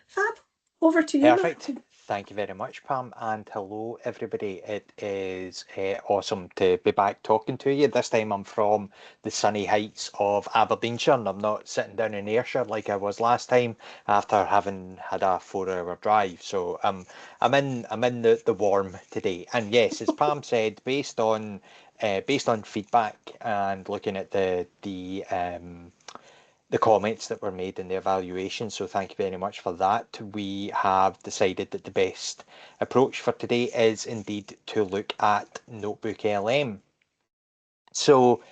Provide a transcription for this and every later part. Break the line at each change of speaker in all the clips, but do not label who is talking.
Fab. Over to you,
Perfect.
Martin.
Thank you very much, Pam, and hello, everybody. It is awesome to be back talking to you. This time I'm from the sunny heights of Aberdeenshire, and I'm not sitting down in Ayrshire like I was last time after having had a 4 hour drive. So I'm in the warm today. And yes, as Pam said, based on feedback and looking at the comments that were made in the evaluation. So thank you very much for that. We have decided that the best approach for today is indeed to look at Notebook LM. So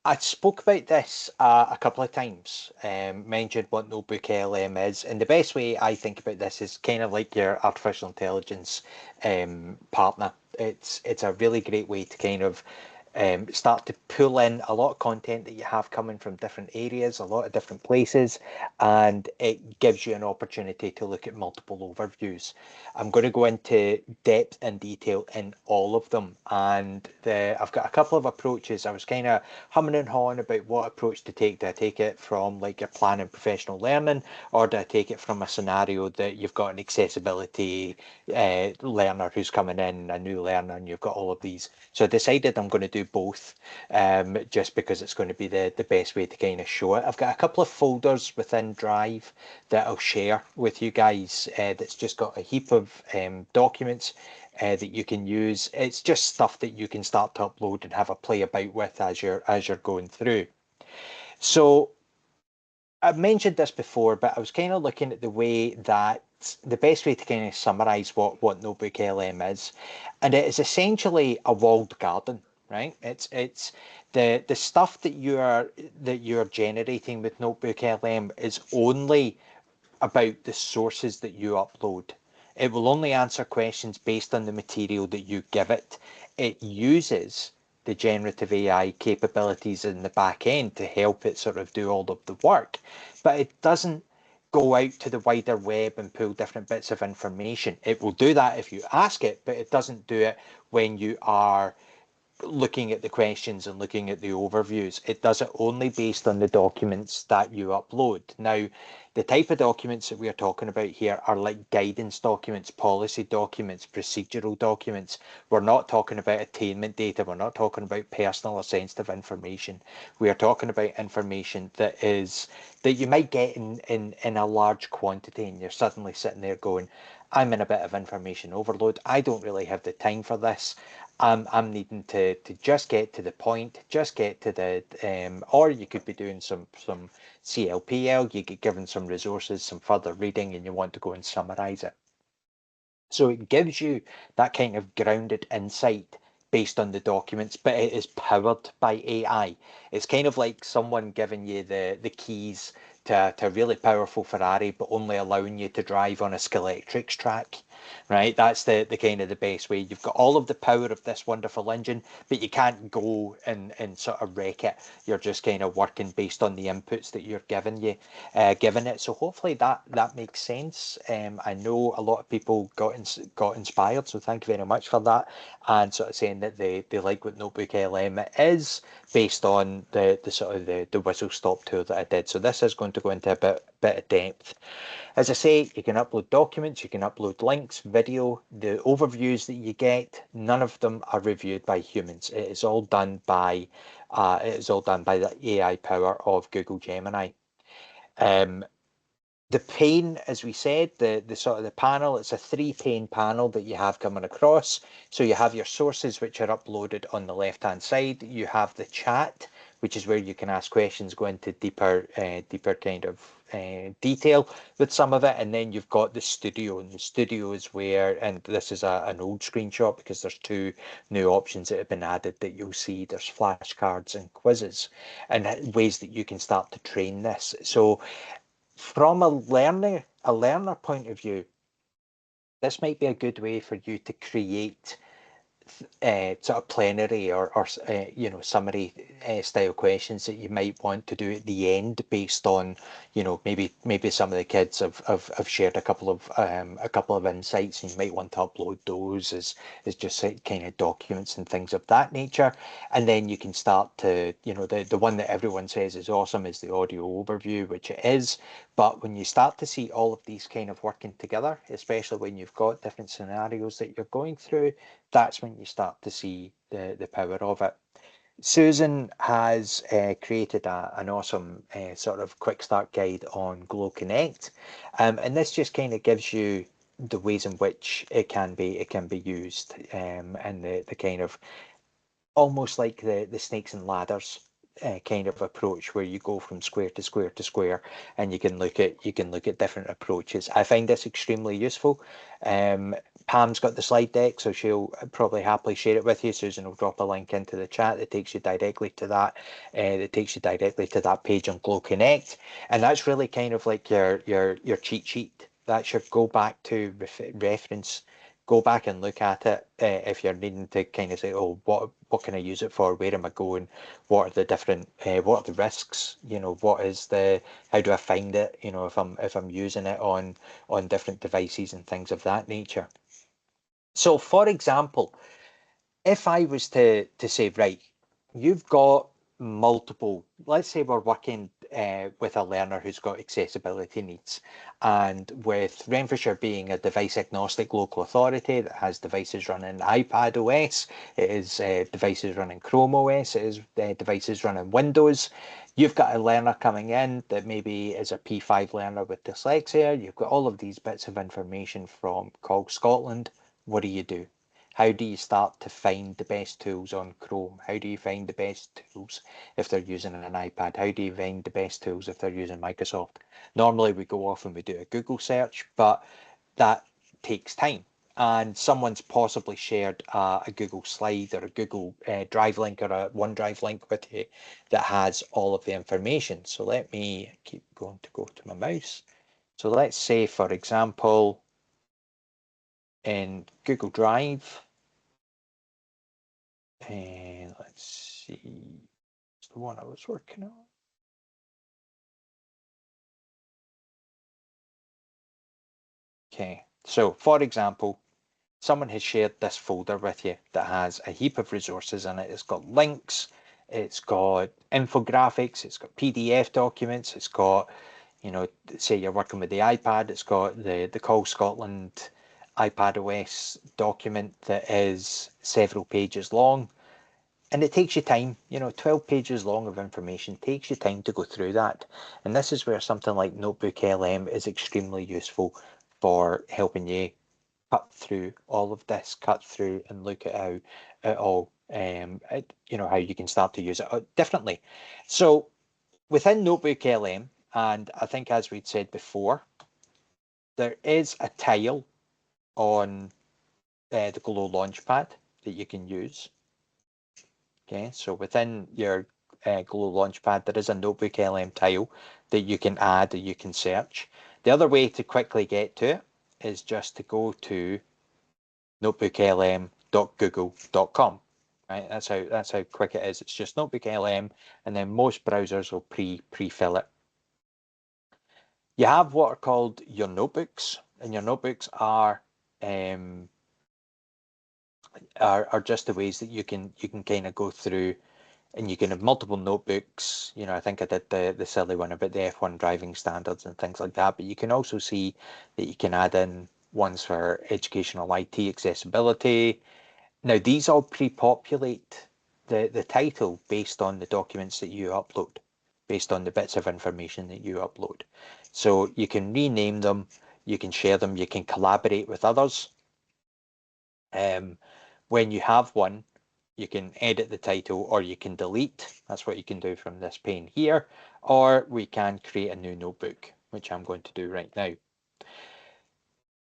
I spoke about this a couple of times, mentioned what Notebook LM is, and the best way I think about this is kind of like your artificial intelligence partner. It's a really great way to kind of start to pull in a lot of content that you have coming from different areas, a lot of different places, and it gives you an opportunity to look at multiple overviews. I'm going to go into depth and detail in all of them, and I've got a couple of approaches. I was kind of humming and hawing about what approach to take. Do I take it from like your plan and professional learning, or do I take it from a scenario that you've got an accessibility learner who's coming in, a new learner, and you've got all of these. So I decided I'm going to do both, just because it's going to be the best way to kind of show it. I've got a couple of folders within Drive that I'll share with you guys, that's just got a heap of documents that you can use. It's just stuff that you can start to upload and have a play about with as you're going through. So I've mentioned this before, but I was kind of looking at the way that the best way to kind of summarize what Notebook LM is, and it is essentially a walled garden, right? It's the stuff that you're generating with Notebook LM is only about the sources that you upload. It will only answer questions based on the material that you give it. It uses the generative AI capabilities in the back end to help it sort of do all of the work, but it doesn't go out to the wider web and pull different bits of information. It will do that if you ask it, but it doesn't do it when you are looking at the questions and looking at the overviews. It does it only based on the documents that you upload. Now, the type of documents that we are talking about here are like guidance documents, policy documents, procedural documents. We're not talking about attainment data. We're not talking about personal or sensitive information. We are talking about information that you might get in a large quantity, and you're suddenly sitting there going, I'm in a bit of information overload. I don't really have the time for this. I'm needing to just get to the point, just get to or you could be doing some CLPL, you get given some resources, some further reading, and you want to go and summarize it. So it gives you that kind of grounded insight based on the documents, but it is powered by AI. It's kind of like someone giving you the keys to a really powerful Ferrari, but only allowing you to drive on a Skeletrix track, right? That's the kind of the best way. You've got all of the power of this wonderful engine, but you can't go and sort of wreck it. You're just kind of working based on the inputs that you're giving it. So hopefully that makes sense. I know a lot of people got inspired, so thank you very much for that. And sort of saying that they like what Notebook LM is based on the sort of the whistle stop tour that I did. So this is going to go into a bit of depth. As I say, you can upload documents, you can upload links, video, the overviews that you get, none of them are reviewed by humans. It is all done by the AI power of Google Gemini. Um, the pane, as we said, the sort of the panel, it's a 3-pane panel that you have coming across. So you have your sources, which are uploaded on the left-hand side. You have the chat, which is where you can ask questions, go into deeper kind of detail with some of it. And then you've got the studio, and the studio is where, and this is an old screenshot because there's 2 new options that have been added that you'll see. There's flashcards and quizzes and ways that you can start to train this. So from a learner point of view, this might be a good way for you to create sort of plenary or you know, summary style questions that you might want to do at the end based on, you know, maybe some of the kids have shared a couple of insights, and you might want to upload those as just kind of documents and things of that nature. And then you can start to, you know, the one that everyone says is awesome is the audio overview, which it is. But when you start to see all of these kind of working together, especially when you've got different scenarios that you're going through, that's when you start to see the power of it. Susan has created an awesome sort of quick start guide on Glow Connect, and this just kind of gives you the ways in which it can be used, and the kind of almost like the snakes and ladders kind of approach, where you go from square to square to square, and you can look at different approaches. I find this extremely useful. Pam's got the slide deck, so she'll probably happily share it with you. Susan will drop a link into the chat that takes you directly to that. That takes you directly to that page on Glow Connect, and that's really kind of like your cheat sheet. That's your go back to reference, go back and look at it if you're needing to kind of say, oh, what can I use it for? Where am I going? What are the different what are the risks? You know, what is the, how do I find it? You know, if I'm using it on different devices and things of that nature. So for example, if I was to say, right, you've got multiple, let's say we're working with a learner who's got accessibility needs, and with Renfrewshire being a device agnostic local authority that has devices running iPad OS, it is devices running Chrome OS, it is devices running Windows. You've got a learner coming in that maybe is a P5 learner with dyslexia. You've got all of these bits of information from COG Scotland. What do? How do you start to find the best tools on Chrome? How do you find the best tools if they're using an iPad? How do you find the best tools if they're using Microsoft? Normally we go off and we do a Google search, but that takes time. And someone's possibly shared a Google slide or a Google Drive link or a OneDrive link with you that has all of the information. So let me keep going to go to my mouse. So let's say, for example, in Google Drive, and let's see, it's the one I was working on. Okay, so for example, someone has shared this folder with you that has a heap of resources in it. It's got links, it's got infographics, it's got PDF documents, it's got, you know, say you're working with the iPad, it's got the Call Scotland iPad OS document that is several pages long. And it takes you time, you know, 12 pages long of information takes you time to go through that. And this is where something like Notebook LM is extremely useful for helping you cut through all of this, cut through and look at how it all, you know, how you can start to use it differently. So within Notebook LM, and I think as we'd said before, there is a tile on the Glow Launchpad that you can use. Okay, so within your Glow Launchpad, there is a Notebook LM tile that you can add or you can search. The other way to quickly get to it is just to go to notebooklm.google.com. Right, that's how quick it is. It's just Notebook LM, and then most browsers will pre-fill it. You have what are called your notebooks, and your notebooks are just the ways that you can kind of go through, and you can have multiple notebooks. You know, I think I did the silly one about the F1 driving standards and things like that, but you can also see that you can add in ones for educational IT accessibility. Now, these all pre-populate the title based on the documents that you upload, based on the bits of information that you upload. So you can rename them, you can share them, you can collaborate with others. When you have one, you can edit the title or you can delete. That's what you can do from this pane here. Or we can create a new notebook, which I'm going to do right now.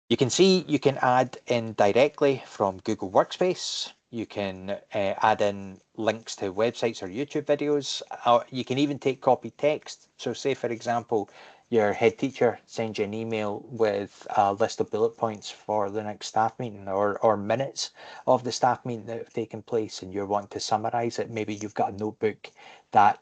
You can see you can add in directly from Google Workspace. You can add in links to websites or YouTube videos. You can even take copied text. So say, for example, your head teacher sends you an email with a list of bullet points for the next staff meeting, or minutes of the staff meeting that have taken place, and you're wanting to summarise it. Maybe you've got a notebook that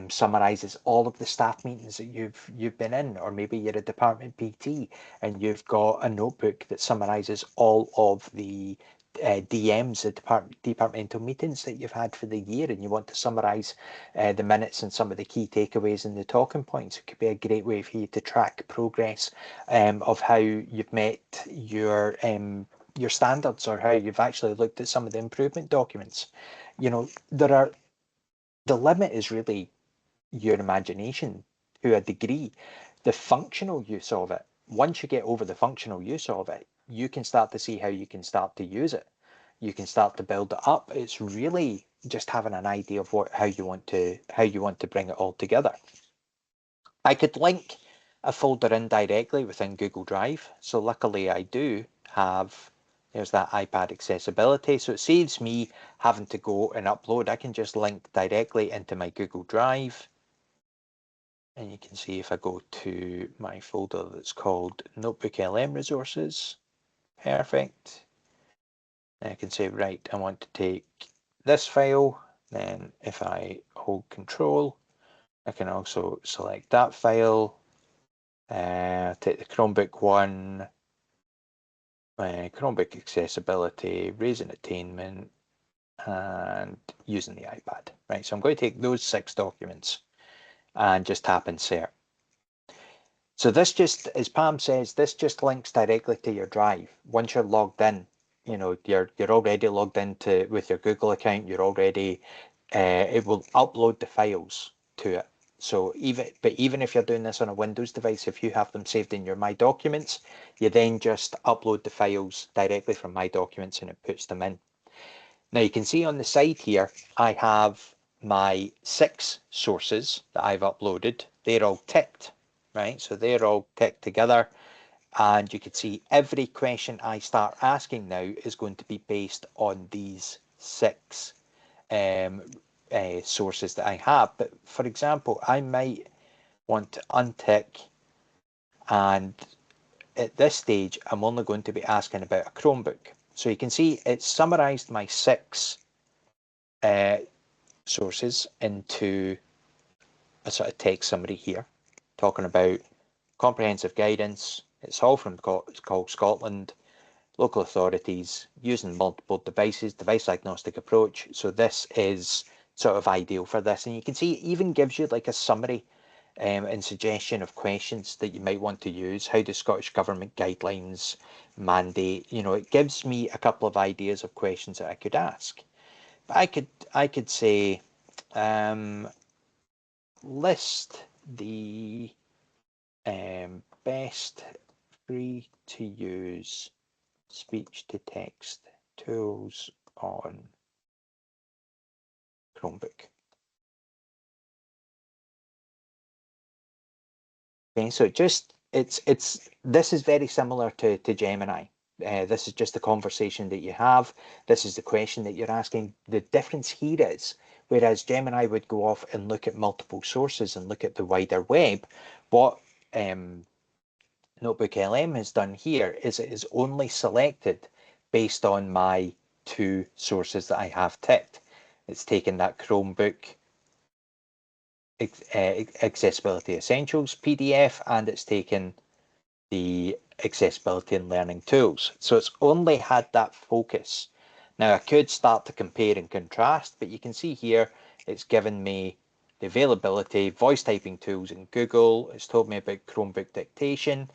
summarises all of the staff meetings that you've been in, or maybe you're a department PT and you've got a notebook that summarises all of the DMs, the departmental meetings that you've had for the year, and you want to summarise the minutes and some of the key takeaways and the talking points. It could be a great way for you to track progress of how you've met your standards, or how you've actually looked at some of the improvement documents. You know, the limit is really your imagination to a degree. The functional use of it, once you get over the functional use of it, you can start to see how you can start to use it. You can start to build it up. It's really just having an idea of how you want to bring it all together. I could link a folder in directly within Google Drive. So luckily I do have, there's that iPad accessibility. So it saves me having to go and upload. I can just link directly into my Google Drive. And you can see if I go to my folder that's called Notebook LM Resources, perfect. And I can say, right, I want to take this file. Then if I hold Control, I can also select that file, take the Chromebook one, Chromebook accessibility, raising attainment, and using the iPad. Right, so I'm going to take those 6 documents and just tap Insert. So this just, as Pam says, this just links directly to your drive. Once you're logged in, you know, you're already logged into with your Google account. You're already, it will upload the files to it. So even if you're doing this on a Windows device, if you have them saved in your My Documents, you then just upload the files directly from My Documents and it puts them in. Now you can see on the side here, I have my 6 sources that I've uploaded. They're all ticked, right? So they're all ticked together. And you can see every question I start asking now is going to be based on these 6 sources that I have. But for example, I might want to untick, and at this stage, I'm only going to be asking about a Chromebook. So you can see it's summarized my 6 sources into a sort of text summary here, talking about comprehensive guidance. It's all from Call Scotland, local authorities, using multiple devices, device agnostic approach. So this is sort of ideal for this. And you can see it even gives you like a summary and suggestion of questions that you might want to use. How do Scottish Government guidelines mandate? You know, it gives me a couple of ideas of questions that I could ask. But I could say, list the best free to use speech to text tools on Chromebook. Okay, so just this is very similar to Gemini. This is just the conversation that you have. This is the question that you're asking. The difference here is, whereas Gemini would go off and look at multiple sources and look at the wider web, what Notebook LM has done here is it is only selected based on my 2 sources that I have ticked. It's taken that Chromebook Accessibility Essentials PDF, and it's taken the Accessibility and Learning Tools. So it's only had that focus. Now I could start to compare and contrast, but you can see here it's given me the availability, voice typing tools in Google. It's told me about Chromebook dictation.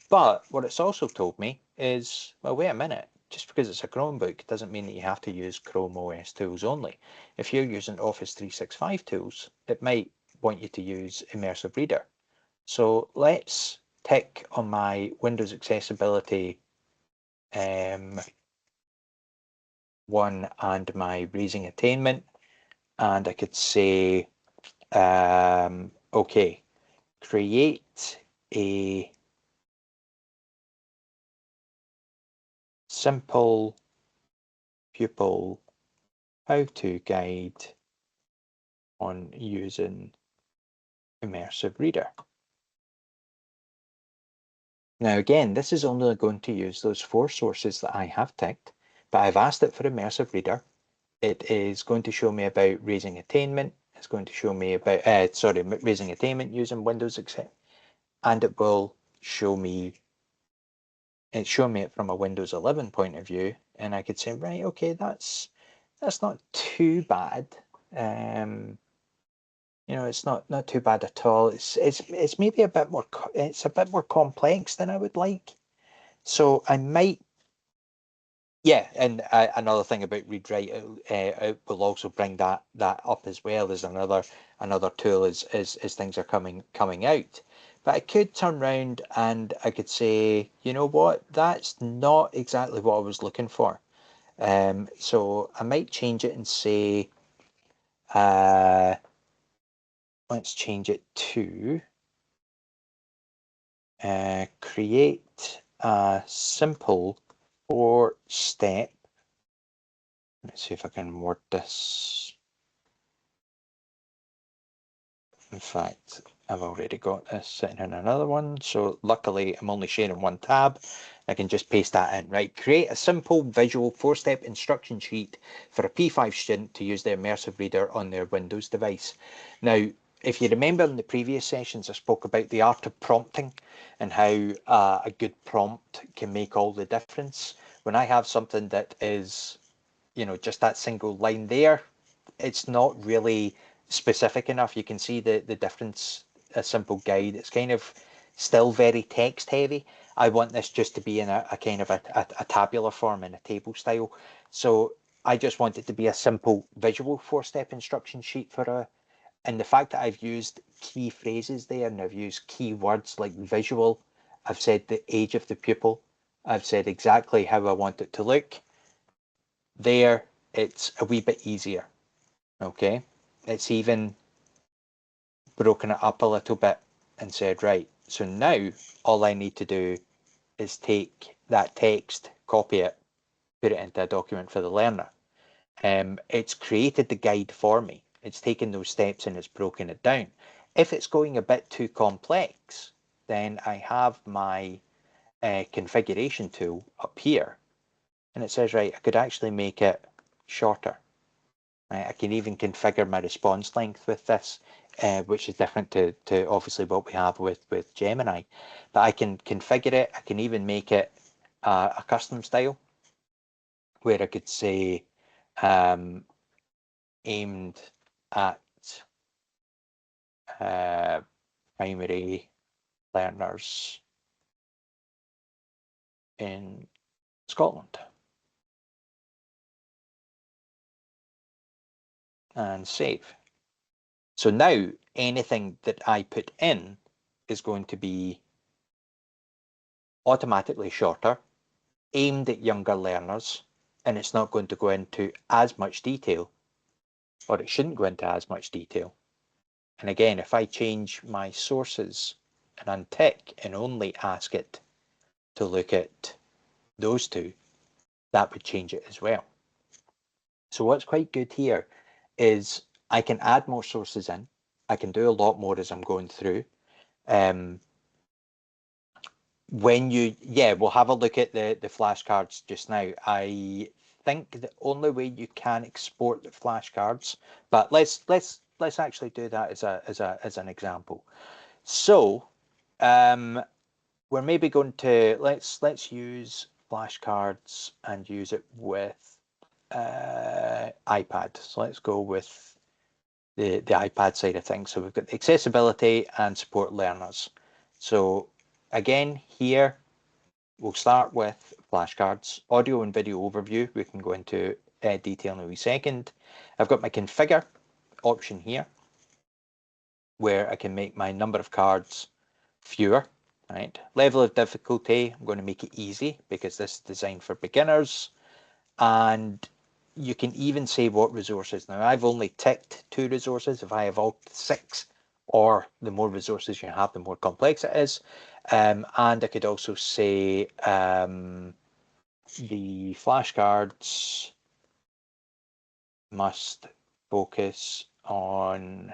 But what it's also told me is, well, wait a minute, just because it's a Chromebook doesn't mean that you have to use Chrome OS tools only. If you're using Office 365 tools, it might want you to use Immersive Reader. So let's tick on my Windows accessibility one and my raising attainment, and I could say, okay, create a simple pupil how-to guide on using Immersive Reader. Now again, this is only going to use those 4 sources that I have ticked, but I've asked it for immersive reader. It is going to show me about raising attainment. It's going to show me about, raising attainment using Windows, etc. And it will show me, it's showing me it from a Windows 11 point of view. And I could say, right, okay, that's not too bad. It's not too bad at all. It's maybe a bit more, it's a bit more complex than I would like. So I might, yeah, and another thing about read write will also bring that up as well as another tool as things are coming out. But I could turn around and I could say, you know what, that's not exactly what I was looking for. So I might change it and say, uh, let's change it to create a simple 4-step. Let's see if I can word this. In fact, I've already got this sitting in another one. So luckily I'm only sharing one tab. I can just paste that in, right? Create a simple visual 4-step instruction sheet for a P5 student to use the immersive reader on their Windows device. Now, if you remember in the previous sessions, I spoke about the art of prompting and how a good prompt can make all the difference. When I have something that is, just that single line there, it's not really specific enough. You can see the difference. A simple guide. It's kind of still very text heavy. I want this just to be in a kind of a tabular form in a table style. So I just want it to be a simple visual 4-step instruction sheet for and the fact that I've used key phrases there and I've used key words like visual, I've said the age of the pupil, I've said exactly how I want it to look. There, it's a wee bit easier. Okay, it's even broken it up a little bit and said, right, so now all I need to do is take that text, copy it, put it into a document for the learner. It's created the guide for me. It's taken those steps and it's broken it down. If it's going a bit too complex, then I have my configuration tool up here and it says, right, I could actually make it shorter. Right? I can even configure my response length with this, which is different to obviously what we have with Gemini. But I can configure it. I can even make it a custom style where I could say um, aimed at uh, primary learners in Scotland and save. So now anything that I put in is going to be automatically shorter, aimed at younger learners, and it's not going to go into as much detail, or it shouldn't go into as much detail. And again, if I change my sources and untick and only ask it to look at those two, that would change it as well. So what's quite good here is I can add more sources in. I can do a lot more as I'm going through. We'll have a look at the flashcards just now. I think the only way you can export the flashcards, but let's actually do that as an example. So we're maybe going to let's use flashcards and use it with iPad. So let's go with the iPad side of things. So we've got accessibility and support learners. So again, here we'll start with flashcards, audio and video overview. We can go into detail in a wee second. I've got my configure option here where I can make my number of cards fewer. Right. Level of difficulty, I'm going to make it easy because this is designed for beginners. And you can even say what resources. Now, I've only ticked 2 resources. If I have all 6, or the more resources you have, the more complex it is. And I could also say the flashcards must focus on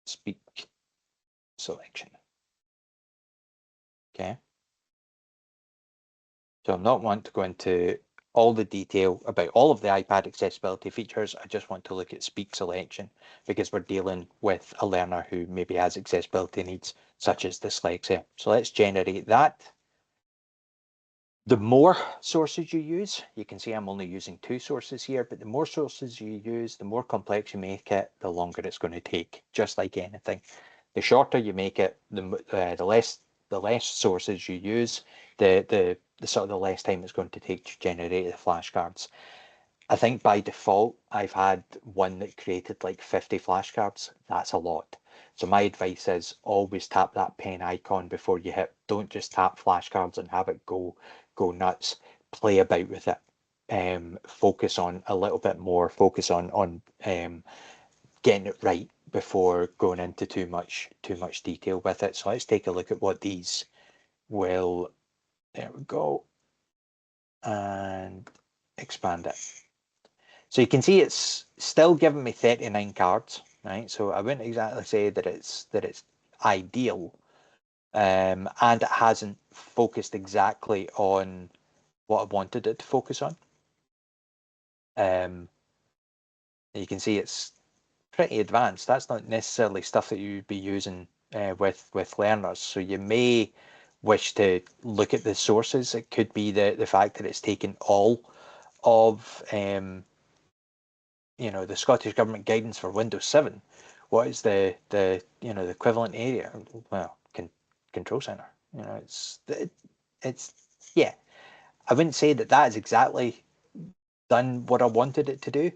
speak selection. Okay. So I'm not wanting to go into all the detail about all of the iPad accessibility features. I just want to look at speak selection because we're dealing with a learner who maybe has accessibility needs such as dyslexia. So let's generate that. The more sources you use, you can see I'm only using 2 sources here, but the more sources you use, the more complex you make it, the longer it's going to take, just like anything. The shorter you make it, the less sources you use, the sort of the less time it's going to take to generate the flashcards. I think by default, I've had one that created like 50 flashcards. That's a lot. So my advice is always tap that pen icon before you hit. Don't just tap flashcards and have it go nuts. Play about with it. Focus on a little bit more. Focus on getting it right before going into too much detail with it. So let's take a look at what these will. There we go, and expand it. So you can see it's still giving me 39 cards, right? So I wouldn't exactly say that it's ideal, and it hasn't focused exactly on what I wanted it to focus on. You can see it's pretty advanced. That's not necessarily stuff that you'd be using with learners. So you may wish to look at the sources. It could be the fact that it's taken all of the Scottish Government guidance for Windows 7. What is the equivalent area? Well, Control Center. It's yeah. I wouldn't say that is exactly done what I wanted it to do.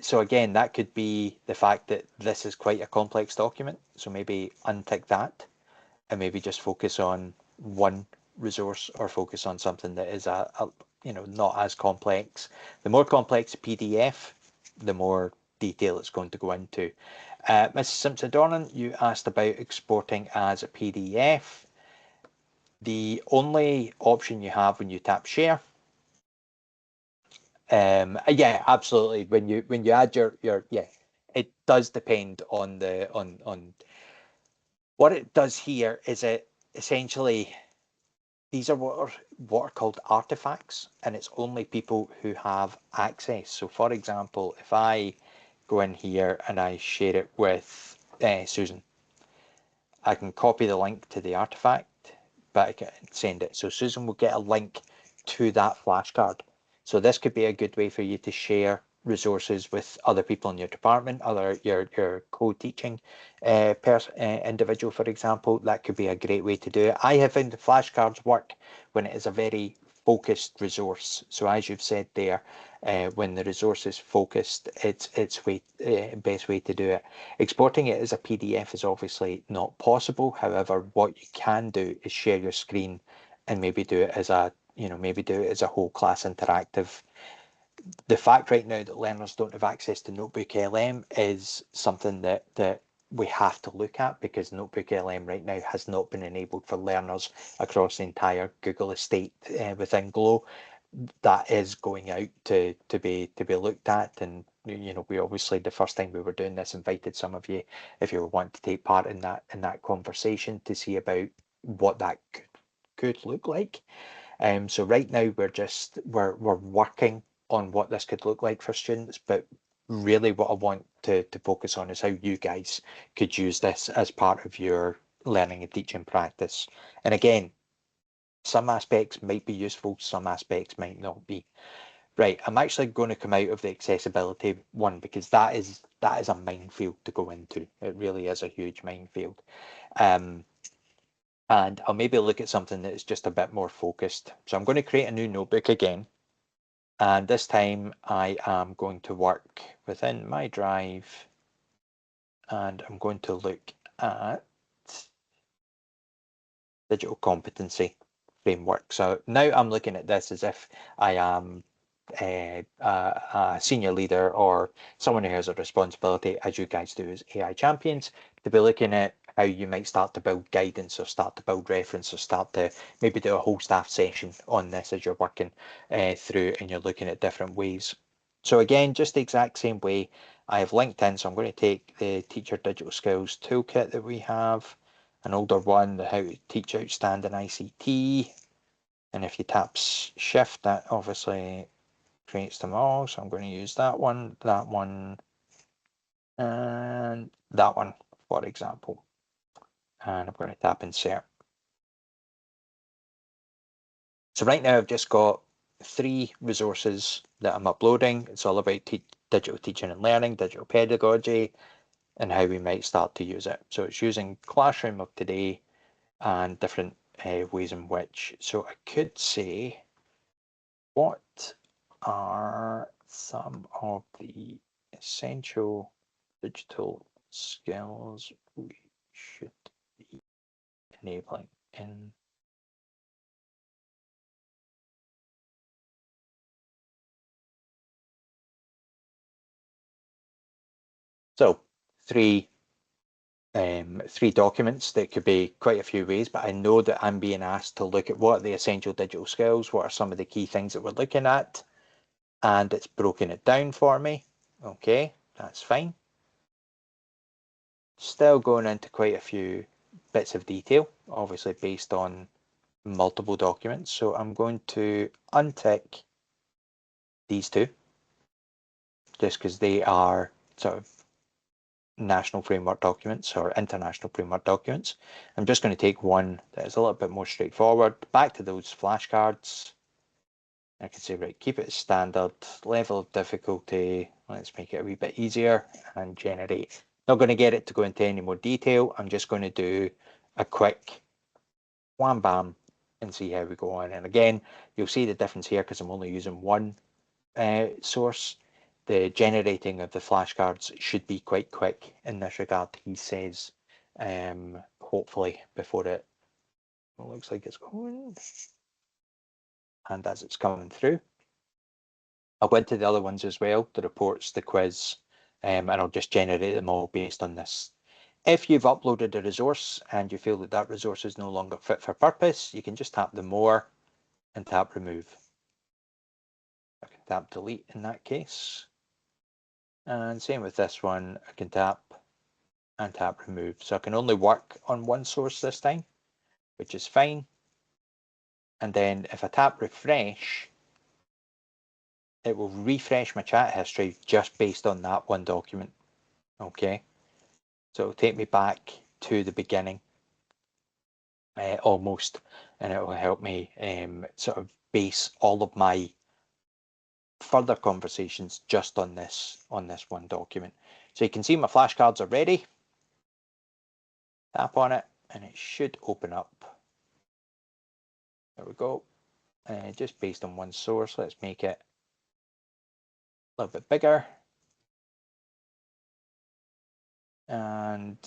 So again, that could be the fact that this is quite a complex document. So maybe untick that and maybe just focus on one resource or focus on something that is not as complex. The more complex a PDF, the more detail it's going to go into. Mrs. Simpson-Dornan, you asked about exporting as a PDF. The only option you have when you tap share, yeah, absolutely. When you add your yeah, it does depend on on what it does here. Is it essentially these are what are called artifacts, and it's only people who have access. So, for example, if I go in here and I share it with Susan, I can copy the link to the artifact, but I can send it. So Susan will get a link to that flashcard. So this could be a good way for you to share resources with other people in your department, your co-teaching individual, for example. That could be a great way to do it. I have found the flashcards work when it is a very focused resource. So as you've said there, when the resource is focused, it's best way to do it. Exporting it as a PDF is obviously not possible. However, what you can do is share your screen and maybe do it as a whole class interactive. The fact right now that learners don't have access to Notebook LM is something that we have to look at, because Notebook LM right now has not been enabled for learners across the entire Google estate within Glow. That is going out to be looked at, and we obviously, the first time we were doing this, invited some of you, if you want to take part in that conversation, to see about what that could look like. So right now we're working on what this could look like for students, but really what I want to focus on is how you guys could use this as part of your learning and teaching practice. And again, some aspects might be useful, some aspects might not be. Right, I'm actually going to come out of the accessibility one, because that is a minefield to go into. It really is a huge minefield. And I'll maybe look at something that is just a bit more focused. So I'm going to create a new notebook again. And this time I am going to work within my drive, and I'm going to look at digital competency framework. So now I'm looking at this as if I am a senior leader or someone who has a responsibility, as you guys do as AI champions, to be looking at how you might start to build guidance or start to build reference or start to maybe do a whole staff session on this as you're working through and you're looking at different ways. So again, just the exact same way, I have LinkedIn, so I'm going to take the Teacher Digital Skills Toolkit that we have. an older one, the How to Teach Outstanding ICT. And if you tap Shift, that obviously creates them all. So I'm going to use that one, and that one, for example. And I'm going to tap Insert. So right now I've just got 3 resources that I'm uploading. It's all about digital teaching and learning, digital pedagogy, and how we might start to use it. So it's using Classroom of today and different ways in which. So I could say, what are some of the essential digital skills we should be enabling in so 3 3 documents that could be quite a few ways, but I know that I'm being asked to look at what are the essential digital skills, what are some of the key things that we're looking at, and it's broken it down for me. Okay, that's fine. Still going into quite a few bits of detail, obviously based on multiple documents. So I'm going to untick these 2, just because they are sort of national framework documents or international framework documents. I'm just going to take one that is a little bit more straightforward. Back to those flashcards. I can say, right, keep it as standard, level of difficulty, let's make it a wee bit easier, and generate. Not going to get it to go into any more detail. I'm just going to do a quick wham bam and see how we go on. And again, you'll see the difference here because I'm only using one source. The generating of the flashcards should be quite quick in this regard, he says, hopefully before it looks like it's going. And as it's coming through, I'll go into the other ones as well, the reports, the quiz, and I'll just generate them all based on this. If you've uploaded a resource and you feel that that resource is no longer fit for purpose, you can just tap the More and tap Remove. I can tap Delete in that case. And same with this one, I can tap and tap Remove. So I can only work on one source this time, which is fine. And then if I tap Refresh, it will refresh my chat history just based on that one document. Okay, so it'll take me back to the beginning almost, and it will help me sort of base all of my further conversations just on this one document. So you can see my flashcards are ready. Tap on it and it should open up. There we go. Just based on one source, let's make it a little bit bigger. And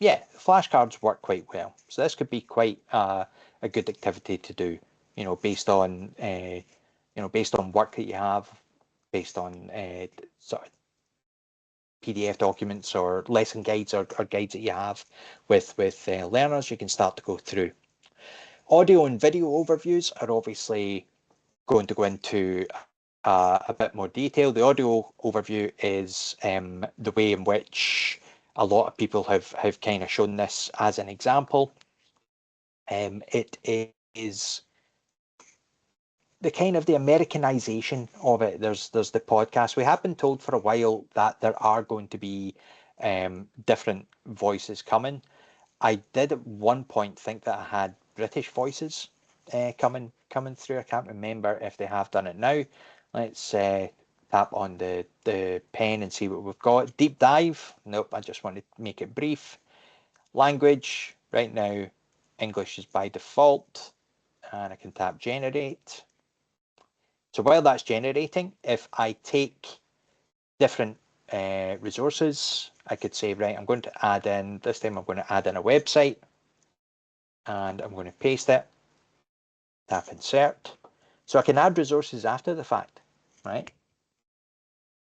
yeah, flashcards work quite well. So this could be quite a good activity to do, based on based on work that you have, based on sort of PDF documents or lesson guides or guides that you have with learners, you can start to go through. Audio and video overviews are obviously going to go into a bit more detail. The audio overview is the way in which a lot of people have kind of shown this as an example. It is the kind of the Americanization of it. There's the podcast. We have been told for a while that there are going to be different voices coming. I did at one point think that I had British voices coming through. I can't remember if they have done it now. Let's tap on the pen and see what we've got. Deep dive. Nope, I just want to make it brief. Language. Right now, English is by default. And I can tap generate. So while that's generating, if I take different resources, I could say, right, I'm going to add in, this time I'm going to add in a website, and I'm going to paste it, tap insert. So I can add resources after the fact, right?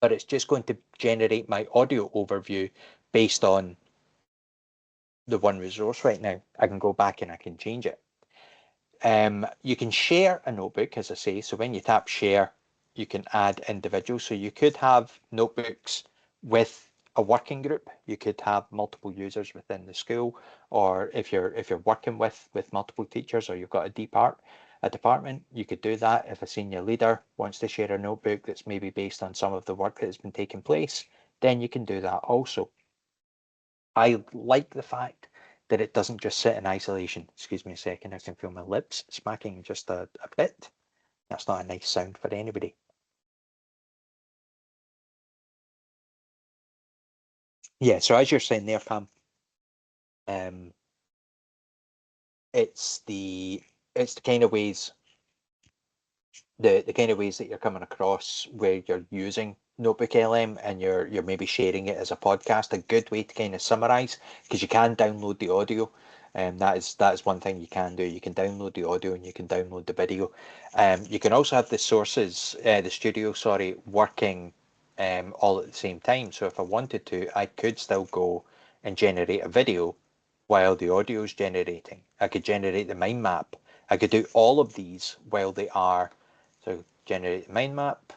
But it's just going to generate my audio overview based on the one resource right now. I can go back and I can change it. You can share a notebook, as I say. So when you tap share, you can add individuals. So you could have notebooks with a working group. You could have multiple users within the school, or if you're working with multiple teachers, or you've got a department, you could do that. If a senior leader wants to share a notebook that's maybe based on some of the work that has been taking place, then you can do that also. I like the fact that it doesn't just sit in isolation. Excuse me a second, I can feel my lips smacking just a bit. That's not a nice sound for anybody. Yeah, so as you're saying there, Pam, it's the kind of ways the kind of ways that you're coming across where you're using Notebook LM and you're maybe sharing it as a podcast. A good way to kind of summarize, because you can download the audio, and that is one thing you can do. You can download the audio and you can download the video. You can also have the sources, the studio, sorry, working all at the same time. So if I wanted to, I could still go and generate a video while the audio is generating. I could generate the mind map. I could do all of these while they are. So generate the mind map.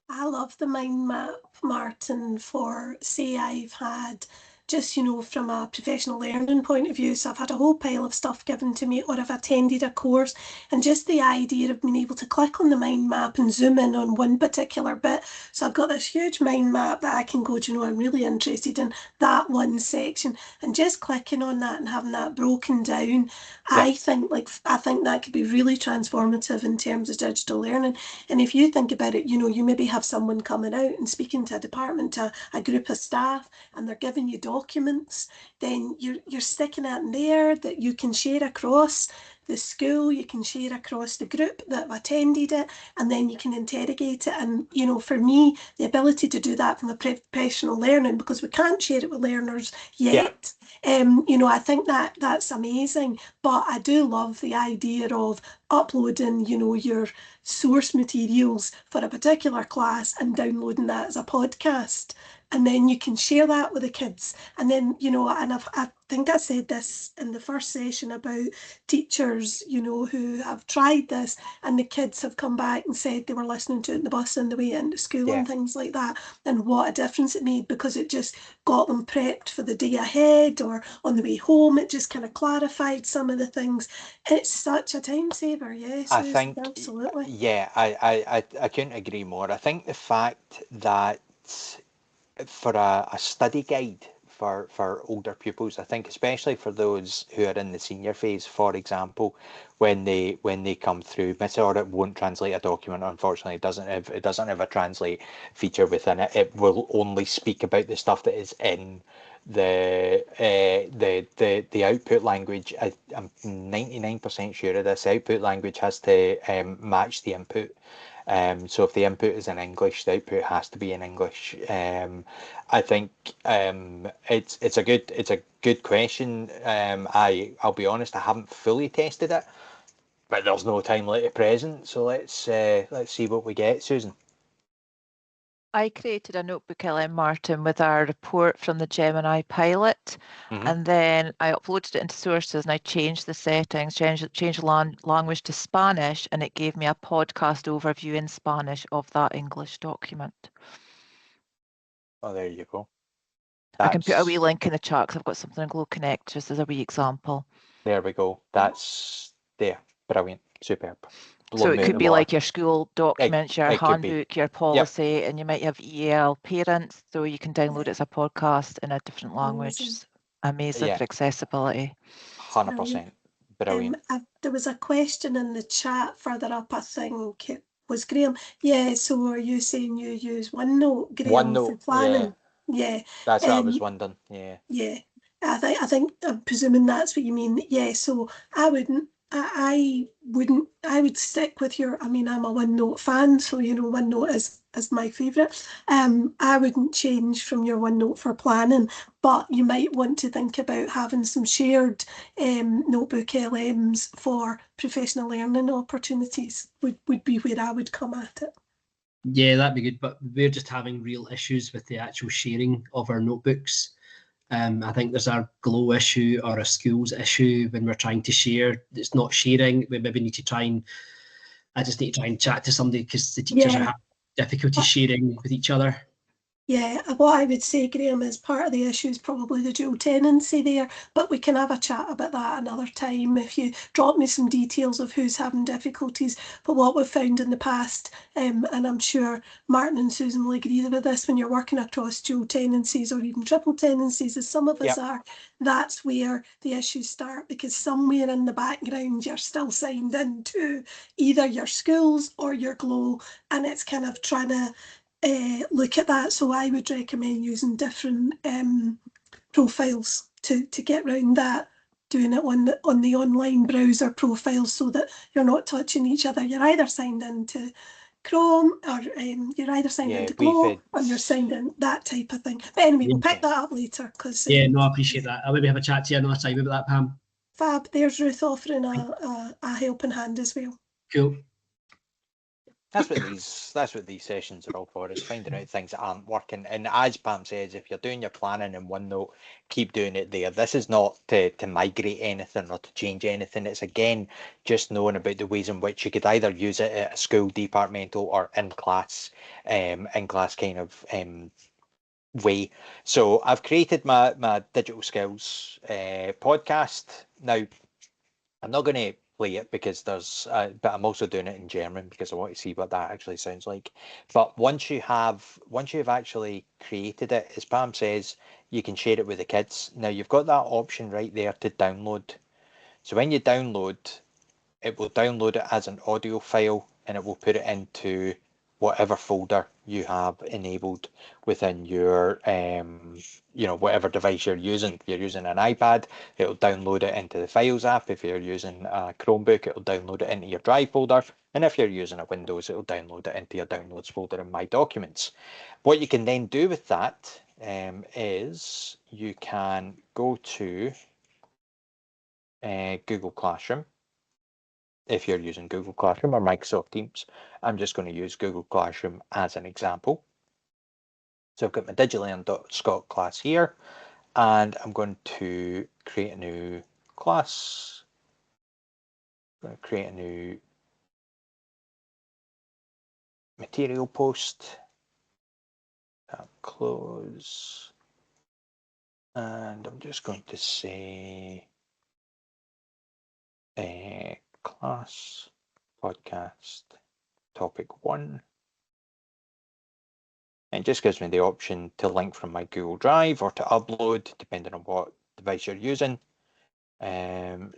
I love the mind map, Martin, for say I've had just, from a professional learning point of view. So I've had a whole pile of stuff given to me, or I've attended a course, and just the idea of being able to click on the mind map and zoom in on one particular bit. So I've got this huge mind map that I can go, I'm really interested in that one section, and just clicking on that and having that broken down.
Yeah.
I think that could be really transformative in terms of digital learning. And if you think about it, you maybe have someone coming out and speaking to a department, to a group of staff, and they're giving you documents, then you're sticking it in there that you can share across the school, you can share across the group that have attended it, and then you can interrogate it. And, for me, the ability to do that from a professional learning, because we can't share it with learners yet, I think that's amazing. But I do love the idea of uploading, your source materials for a particular class and downloading that as a podcast. And then you can share that with the kids. And then, and I think I said this in the first session about teachers, who have tried this, and the kids have come back and said they were listening to it in the bus on the way into school and things like that. And what a difference it made, because it just got them prepped for the day ahead, or on the way home, it just kind of clarified some of the things. It's such a time saver. Yes,
I
Susan,
think,
absolutely.
yeah, I couldn't agree more. I think the fact that for a study guide for older pupils, I think especially for those who are in the senior phase, for example, when they come through, or it won't translate a document. Unfortunately, it doesn't have a translate feature within it. It will only speak about the stuff that is in the output language. I'm 99% sure of this. The output language has to match the input. So if the input is in English, the output has to be in English. I think it's a good question. I'll be honest, I haven't fully tested it, but there's no time like the present. So let's see what we get, Susan.
I created a Notebook LM, Martin, with our report from the Gemini pilot, and then I uploaded it into sources, and I changed the settings, changed the language to Spanish, and it gave me a podcast overview in Spanish of that English document.
Oh, there you go.
I can put a wee link in the chat because I've got something in Glow Connect just as a wee example.
There we go. That's there. Brilliant. Superb.
So it could be like your school documents, your handbook, your policy, and you might have EAL parents, so you can download it as a podcast in a different language. Amazing for accessibility.
100%. Brilliant.
There was a question in the chat further up, I think it was Graham. Yeah, so are you saying you use OneNote, Graham, for planning? Yeah.
That's what I was wondering. Yeah.
Yeah. I think I'm presuming that's what you mean. Yeah, so I would stick with I'm a OneNote fan, so OneNote is my favourite. I wouldn't change from your OneNote for planning, but you might want to think about having some shared notebook LMs for professional learning opportunities would be where I would come at it.
Yeah, that'd be good, but we're just having real issues with the actual sharing of our notebooks. I think there's a Glow issue or a schools issue when we're trying to share. It's not sharing. We maybe need to I just need to try and chat to somebody, because the teachers are having difficulty sharing with each other.
Yeah, what I would say, Graham, is part of the issue is probably the dual tenancy there, but we can have a chat about that another time if you drop me some details of who's having difficulties. But what we've found in the past, and I'm sure Martin and Susan will agree with this, when you're working across dual tenancies or even triple tenancies, as some of us are, that's where the issues start, because somewhere in the background you're still signed into either your schools or your Glow, and it's kind of trying to look at that. So I would recommend using different profiles to get around that, doing it on the online browser profiles so that you're not touching each other. You're either signed into Chrome or you're either signed into Glow or you're signed in, that type of thing. But anyway, we'll pick that up later because
yeah, no, I appreciate that. I'll maybe have a chat to you another time about that, Pam.
Fab. There's Ruth offering a helping hand as well.
Cool.
That's what these sessions are all for, is finding out things that aren't working. And as Pam says, if you're doing your planning in OneNote, keep doing it there. This is not to migrate anything or to change anything. It's again just knowing about the ways in which you could either use it at a school, departmental, or in class kind of way. So I've created my digital skills podcast. Now I'm not going to play it because but I'm also doing it in German because I want to see what that actually sounds like. But once you've actually created it, as Pam says, you can share it with the kids. Now you've got that option right there to download. So when you download, it will download it as an audio file and it will put it into whatever folder you have enabled within your whatever device you're using. If you're using an iPad, it'll download it into the Files app. If you're using a Chromebook, it'll download it into your Drive folder. And if you're using a Windows, it'll download it into your Downloads folder in My Documents. What you can then do with that is you can go to Google Classroom. If you're using Google Classroom or Microsoft Teams, I'm just going to use Google Classroom as an example. So I've got my digilearn.scot class here, and I'm going to create a new class. I'm going to create a new material post. Close. And I'm just going to say class podcast topic 1. It just gives me the option to link from my Google Drive or to upload, depending on what device you're using.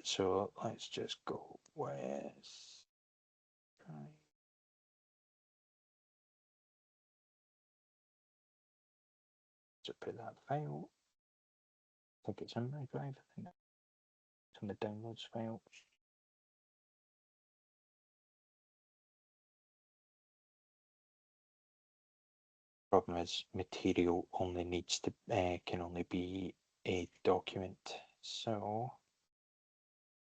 So let's just go with to put that file. I think it's in my drive. I think it's in the downloads file. Problem is, material only needs to can only be a document. So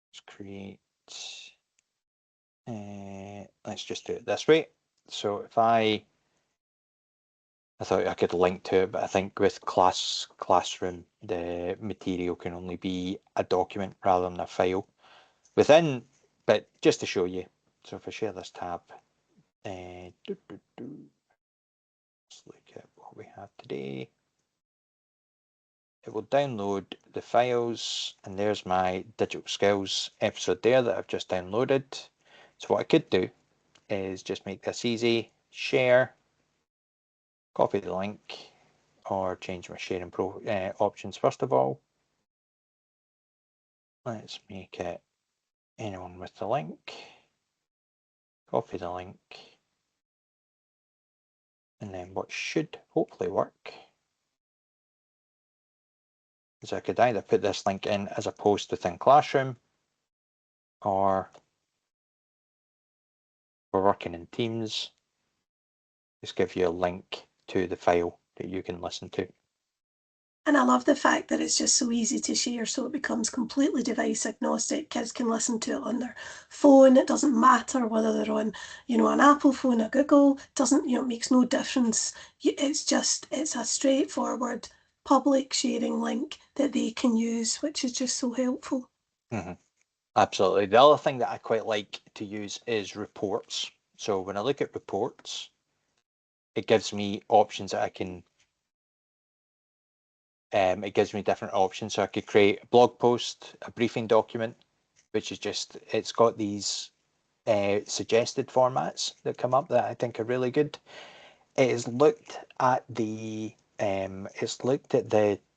let's create. Let's just do it this way. So if I thought I could link to it, but I think with Classroom, the material can only be a document rather than a file within. But just to show you, so if I share this tab, let's look at what we have today. It will download the files, and there's my digital skills episode there that I've just downloaded. So what I could do is just make this easy, share, copy the link, or change my sharing options first of all. Let's make it anyone with the link, copy the link, and then what should hopefully work is I could either put this link in as a post within Classroom, or we're working in Teams, just give you a link to the file that you can listen to.
And I love the fact that it's just so easy to share, so it becomes completely device agnostic. Kids can listen to it on their phone. It doesn't matter whether they're on, an Apple phone, a Google. It doesn't, it makes no difference. It's a straightforward public sharing link that they can use, which is just so helpful.
Mm-hmm. Absolutely. The other thing that I quite like to use is reports. So when I look at reports, it gives me options that I can it gives me different options. So I could create a blog post, a briefing document, which is just, it's got these suggested formats that come up that I think are really good. It has looked at the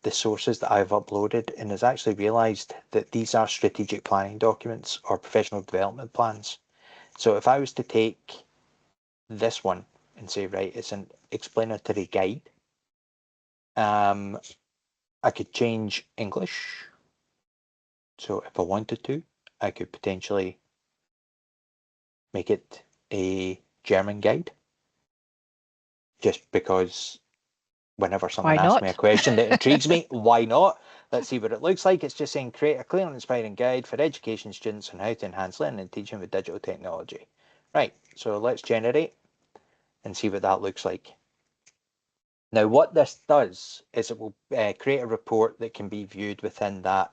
sources that I've uploaded and has actually realized that these are strategic planning documents or professional development plans. So if I was to take this one and say, right, it's an explanatory guide, I could change English. So if I wanted to, I could potentially make it a German guide, just because whenever someone
Why
asks me a
not?
question that intrigues me, why not? Let's see what it looks like. It's just saying create a clear and inspiring guide for education students on how to enhance learning and teaching with digital technology. Right, so let's generate and see what that looks like. Now, what this does is it will create a report that can be viewed within that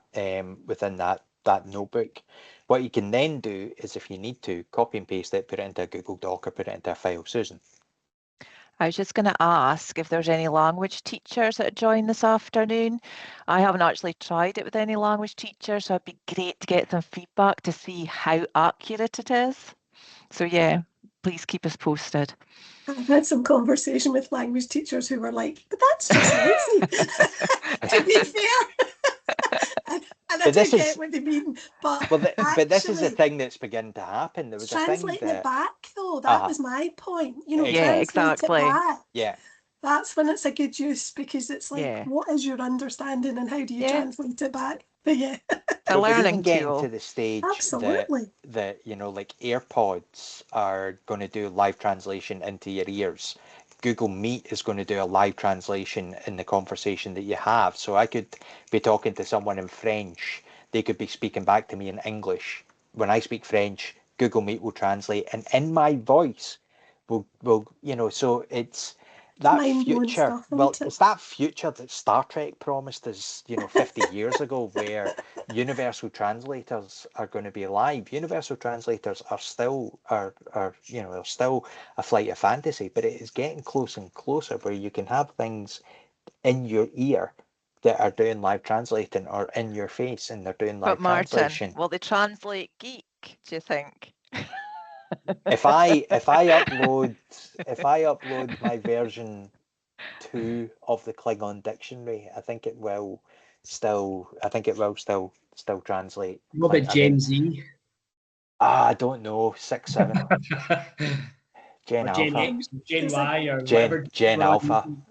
notebook. What you can then do is, if you need to, copy and paste it, put it into a Google Doc or put it into a file. Susan?
I was just going to ask if there's any language teachers that join this afternoon. I haven't actually tried it with any language teachers, so it'd be great to get some feedback to see how accurate it is. So yeah, please keep us posted.
I've had some conversation with language teachers who were like, but that's just lazy, to be fair. and I do get what they mean, but
but this is a
actually,
thing that's beginning to happen. There was a thing
translating
that
it back, though, that was my point. You know,
Yeah,
translate it
exactly.
back.
Yeah.
That's when it's a good use, because it's like,
Yeah.
what is your understanding and how do you
Yeah.
translate it back? But yeah.
It's a
But we're even
learning
getting
tool.
to the stage
Absolutely.
that you know, like AirPods are going to do live translation into your ears. Google Meet is going to do a live translation in the conversation that you have. So I could be talking to someone in French. They could be speaking back to me in English. When I speak French, Google Meet will translate, and in my voice will you know, so it's that
Mind-blowing
future.
stuff,
Well,
isn't it?
it's that future that Star Trek promised us, you know, 50 years ago, where universal translators are going to be live. Universal translators are still you know, they're still a flight of fantasy, but it is getting closer and closer where you can have things in your ear that are doing live translating, or in your face and they're doing live
But Martin,
translation.
will they translate geek, do you think?
If I upload my version 2 of the Klingon dictionary, I think it will still translate.
What about Gen Z?
I don't know, 6, 7. Gen
Or Gen
Alpha.
X, Gen
It's like,
Y, or
Gen
whatever
Gen
we're on.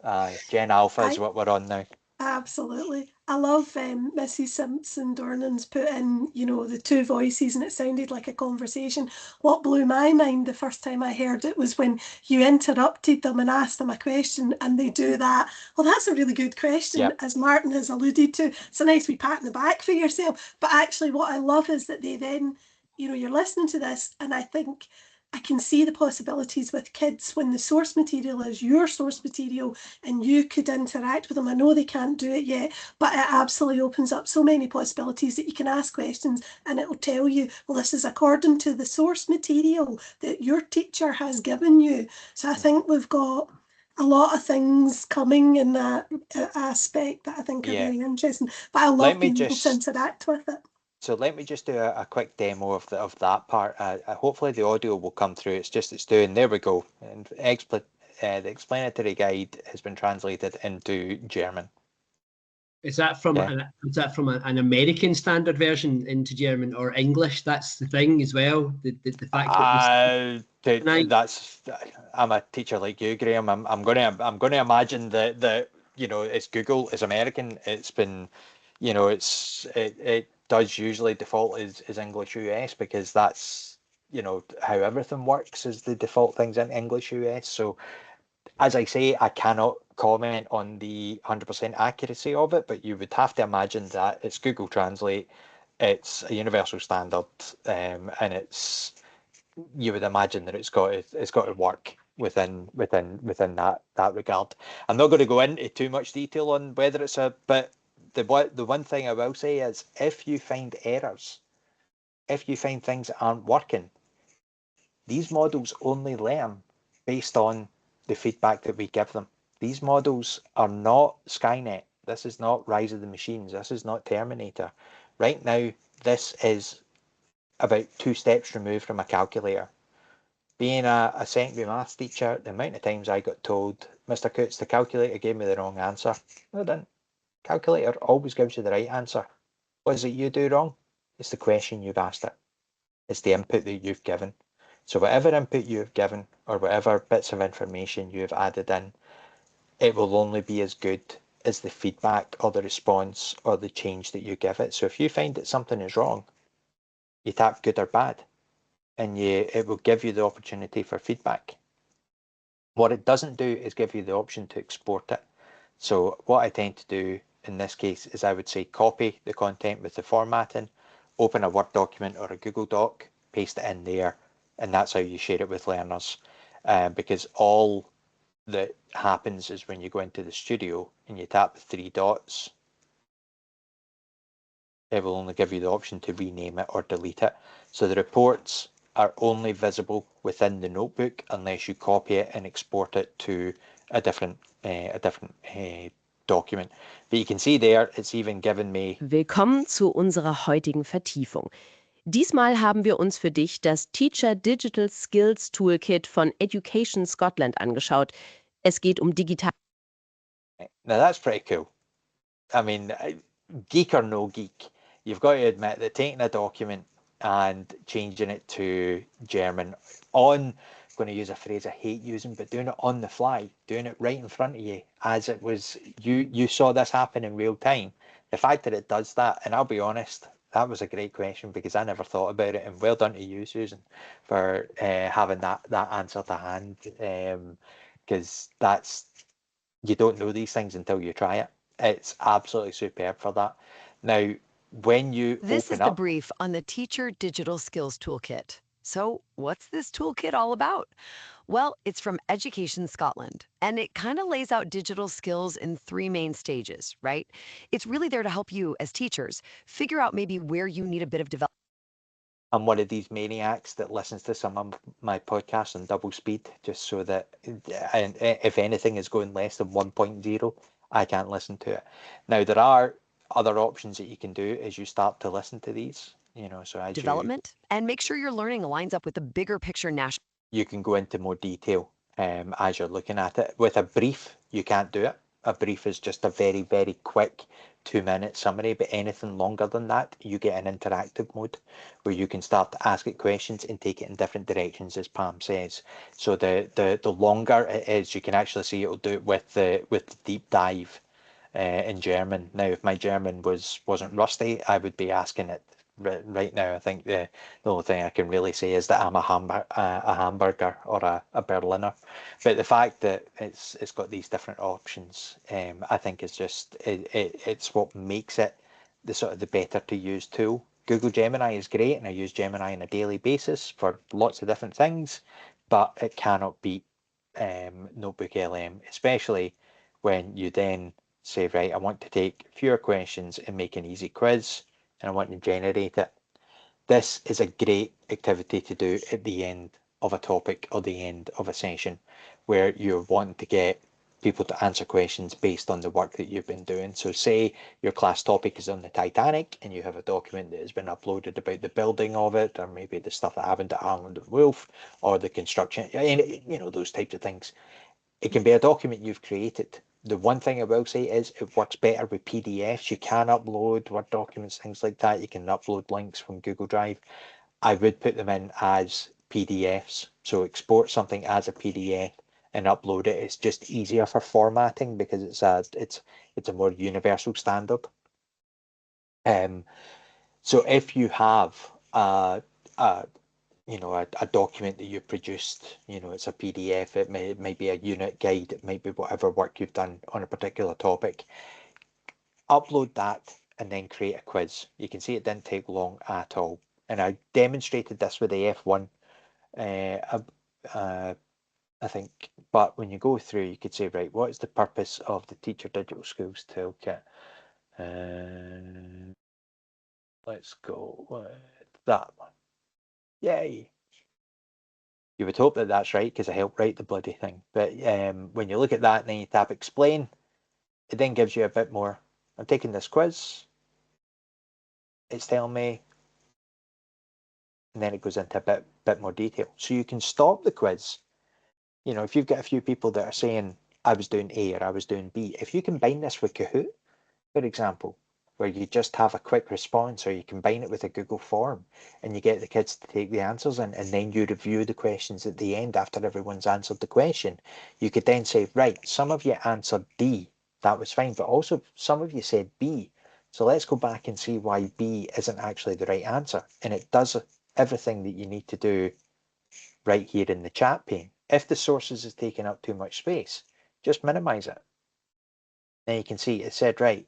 Alpha. Gen Alpha is
I
what we're on now.
absolutely. I love Mrs. Simpson Dornan's put in, you know, the two voices, and it sounded like a conversation. What blew my mind the first time I heard it was when you interrupted them and asked them a question, and they do that. Well, that's a really good question,
Yep.
as Martin has alluded to. It's a nice wee pat in the back for yourself. But actually, what I love is that they then, you know, you're listening to this, and I think I can see the possibilities with kids when the source material is your source material and you could interact with them. I know they can't do it yet, but it absolutely opens up so many possibilities that you can ask questions and it'll tell you, well, this is according to the source material that your teacher has given you. So I think we've got a lot of things coming in that aspect that I think are very interesting. But I love being able to interact with it.
So let me just do a quick demo of that part. Hopefully the audio will come through. It's doing. There we go. And the explanatory guide has been translated into German.
Is that from an American standard version into German or English? That's the thing as well. The fact that
that's I'm a teacher like you, Graham. I'm gonna imagine that you know, it's Google, it's American. It's been, you know, it does usually default is English US, because that's, you know, how everything works, is the default things in English US. So as I say, I cannot comment on the 100% accuracy of it, but you would have to imagine that it's Google Translate, it's a universal standard, and you would imagine that it's got to work within that regard. I'm not going to go into too much detail on whether it's but the one thing I will say is, if you find errors, if you find things that aren't working, these models only learn based on the feedback that we give them. These models are not Skynet. This is not Rise of the Machines. This is not Terminator. Right now, this is about 2 steps removed from a calculator. Being a secondary maths teacher, the amount of times I got told, Mr. Coots, the calculator gave me the wrong answer. No, it didn't. Calculator always gives you the right answer. What is it you do wrong? It's the question you've asked it. It's the input that you've given. So whatever input you've given or whatever bits of information you've added in, it will only be as good as the feedback or the response or the change that you give it. So if you find that something is wrong, you tap good or bad, and it will give you the opportunity for feedback. What it doesn't do is give you the option to export it. So what I tend to do in this case is I would say copy the content with the formatting, open a Word document or a Google Doc, paste it in there, and that's how you share it with learners. Because all that happens is when you go into the studio and you tap the 3 dots, it will only give you the option to rename it or delete it. So the reports are only visible within the notebook unless you copy it and export it to a different document. But you can see there, it's even given me.
Willkommen zu unserer heutigen Vertiefung. Diesmal haben wir uns für dich das Teacher Digital Skills Toolkit von Education Scotland angeschaut. Es geht um digital.
Now that's pretty cool. I mean, geek or no geek, you've got to admit that taking a document and changing it to German on, I'm going to use a phrase I hate using, but doing it on the fly, doing it right in front of you as it was, you saw this happen in real time. The fact that it does that, and I'll be honest, that was a great question because I never thought about it, and well done to you, Susan, for having that answer to hand, because you don't know these things until you try it. It's absolutely superb for that. Now, when you
This
open
is the
up,
brief on the Teacher Digital Skills Toolkit. So, what's this toolkit all about? Well, it's from Education Scotland, and it kind of lays out digital skills in 3 main stages, right? It's really there to help you as teachers figure out maybe where you need a bit of development.
I'm one of these maniacs that listens to some of my podcasts on double speed, just so that if anything is going less than 1.0, I can't listen to it. Now, there are other options that you can do as you start to listen to these, so as
And make sure your learning lines up with the bigger picture national.
you can go into more detail as you're looking at it. With a brief, you can't do it. A brief is just a very, very quick 2-minute summary, but anything longer than that, you get an interactive mode where you can start to ask it questions and take it in different directions, as Pam says. So the longer it is, you can actually see it'll do it with the deep dive in German. Now, if my German wasn't rusty, I would be asking it right now. I think the only thing I can really say is that I'm a hamburger or a Berliner. But the fact that it's got these different options, I think is just it's what makes it the sort of the better to use tool. Google Gemini is great, and I use Gemini on a daily basis for lots of different things, but it cannot beat Notebook LM, especially when you then say, right, I want to take fewer questions and make an easy quiz, and I want to generate it. This is a great activity to do at the end of a topic or the end of a session where you're wanting to get people to answer questions based on the work that you've been doing. So say your class topic is on the Titanic and you have a document that has been uploaded about the building of it, or maybe the stuff that happened at Island of Wolf, or the construction, those types of things. It can be a document you've created. The one thing I will say is it works better with PDFs. You can upload Word documents, things like that. You can upload links from Google Drive. I would put them in as PDFs. So export something as a PDF and upload it. It's just easier for formatting because it's a more universal standard. So if you have a document that you've produced, it's a PDF, it may be a unit guide, it might be whatever work you've done on a particular topic. Upload that and then create a quiz. You can see it didn't take long at all. And I demonstrated this with the F1, I think. But when you go through, you could say, right, what is the purpose of the Teacher Digital Skills Toolkit? Let's go with that one. Yay! You would hope that that's right because I helped write the bloody thing. But when you look at that and then you tap explain, It then gives you a bit more. I'm taking this quiz. It's telling me, and then it goes into a bit more detail. So you can stop the quiz. If you've got a few people that are saying, I was doing A or I was doing B, if you combine this with Kahoot, for example, where you just have a quick response, or you combine it with a Google form and you get the kids to take the answers in, and then you review the questions at the end after everyone's answered the question, you could then say, right, some of you answered D, that was fine, but also some of you said B. So let's go back and see why B isn't actually the right answer. And it does everything that you need to do right here in the chat pane. If the sources is taking up too much space, just minimize it. Now you can see it said, right,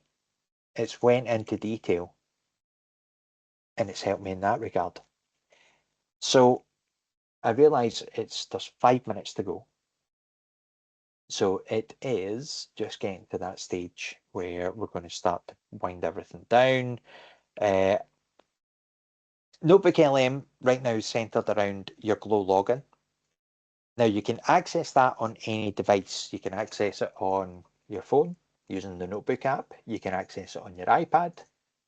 it's went into detail, and it's helped me in that regard. So I realise there's 5 minutes to go. So it is just getting to that stage where we're going to start to wind everything down. Notebook LM right now is centered around your Glow login. Now you can access that on any device. You can access it on your phone using the Notebook app. You can access it on your iPad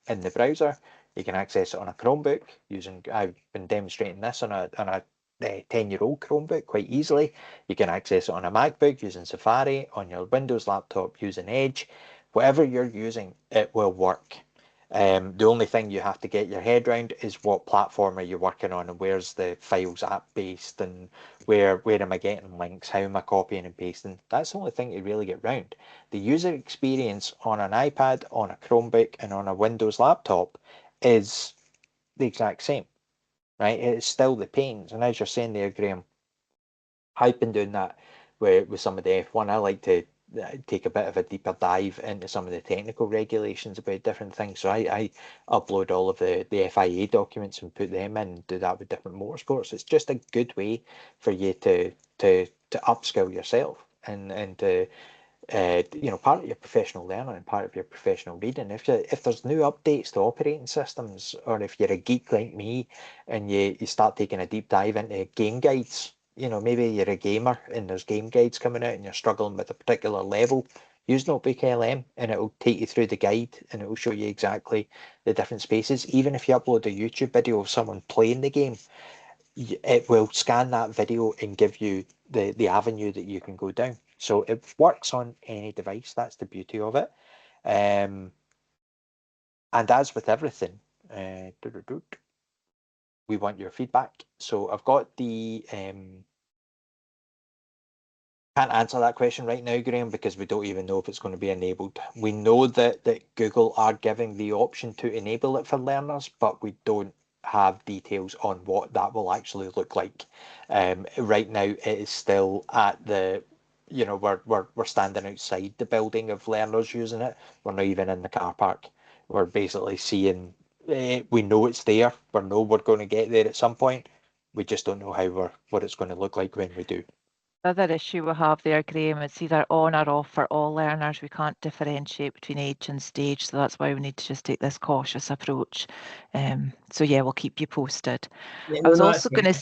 in the browser. You can access it on a Chromebook using, I've been demonstrating this on a 10-year-old Chromebook quite easily. You can access it on a MacBook using Safari, on your Windows laptop using Edge. Whatever you're using, it will work. The only thing you have to get your head around is what platform are you working on, and where's the files app based, and where am I getting links, how am I copying and pasting. That's the only thing you really get round. The user experience on an iPad, on a Chromebook, and on a Windows laptop is the exact same, right? It's still the pains. And as you're saying there, Graham, I've been doing that with some of the F1. I like to take a bit of a deeper dive into some of the technical regulations about different things. So I upload all of the FIA documents and put them in, and do that with different motorsports. It's just a good way for you to upskill yourself, and to part of your professional learning and part of your professional reading. If there's new updates to operating systems, or if you're a geek like me and you start taking a deep dive into game guides, maybe you're a gamer and there's game guides coming out and you're struggling with a particular level, use Notebook LM and it will take you through the guide, and it will show you exactly the different spaces. Even if you upload a YouTube video of someone playing the game, it will scan that video and give you the avenue that you can go down. So it works on any device. That's the beauty of it. And as with everything, we want your feedback. So I've got the can't answer that question right now, Graham, because we don't even know if it's going to be enabled. We know that Google are giving the option to enable it for learners, but we don't have details on what that will actually look like. Right now, it is still at the, we're standing outside the building of learners using it. We're not even in the car park. We're basically seeing, we know it's there. We know we're going to get there at some point. We just don't know what it's going to look like when we do.
The other issue we have there, Graham, it's either on or off for all learners. We can't differentiate between age and stage, so that's why we need to just take this cautious approach. So yeah, we'll keep you posted.
Yeah,
I was
no,
also going to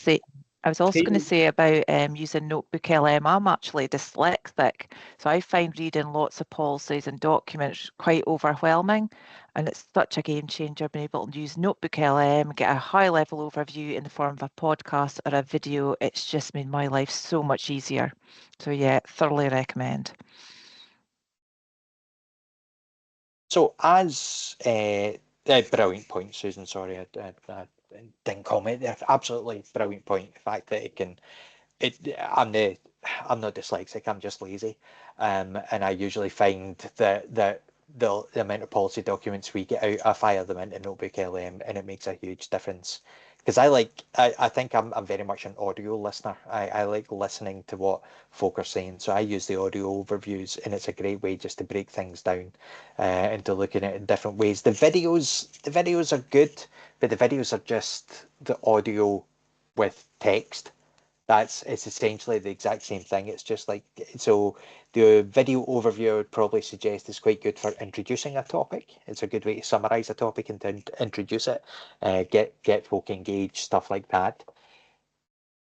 say, about using Notebook LM. I'm actually dyslexic, so I find reading lots of policies and documents quite overwhelming, and it's such a game changer being able to use Notebook LM, get a high level overview in the form of a podcast or a video. It's just made my life so much easier. So yeah, thoroughly recommend.
So as a brilliant point, Susan, sorry, I didn't comment there. Absolutely brilliant point. The fact that I'm not dyslexic, I'm just lazy. And I usually find that the amount of policy documents we get out, I fire them into Notebook LM, and it makes a huge difference. Because I think I'm very much an audio listener. I like listening to what folk are saying. So I use the audio overviews, and it's a great way just to break things down into looking at it in different ways. The videos are good, but the videos are just the audio with text. It's essentially the exact same thing. It's just like, so the video overview I would probably suggest is quite good for introducing a topic. It's a good way to summarize a topic and to introduce it, get folk engaged, stuff like that.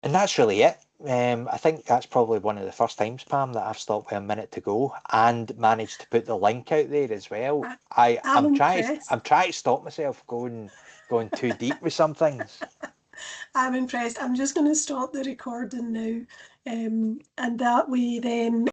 And that's really it. I think that's probably one of the first times, Pam, that I've stopped with a minute to go and managed to put the link out there as well.
I'm
I'm trying
impressed.
to stop myself going too deep with some things.
I'm impressed. I'm just going to stop the recording now, and that way then